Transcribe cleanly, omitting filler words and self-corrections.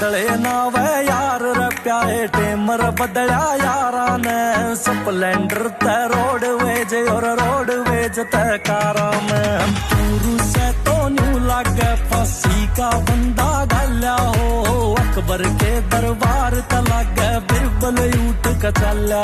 बदले ना वे यार रे प्यारे टेमर बदला यारा ने स्प्लेंडर ते रोडवेज और रोडवेज ते कारा में पुरुष तो न्यू लागे फांसी का बंदा गल्या हो अकबर के दरबार ते लागे बिरबल उठ के चल्या।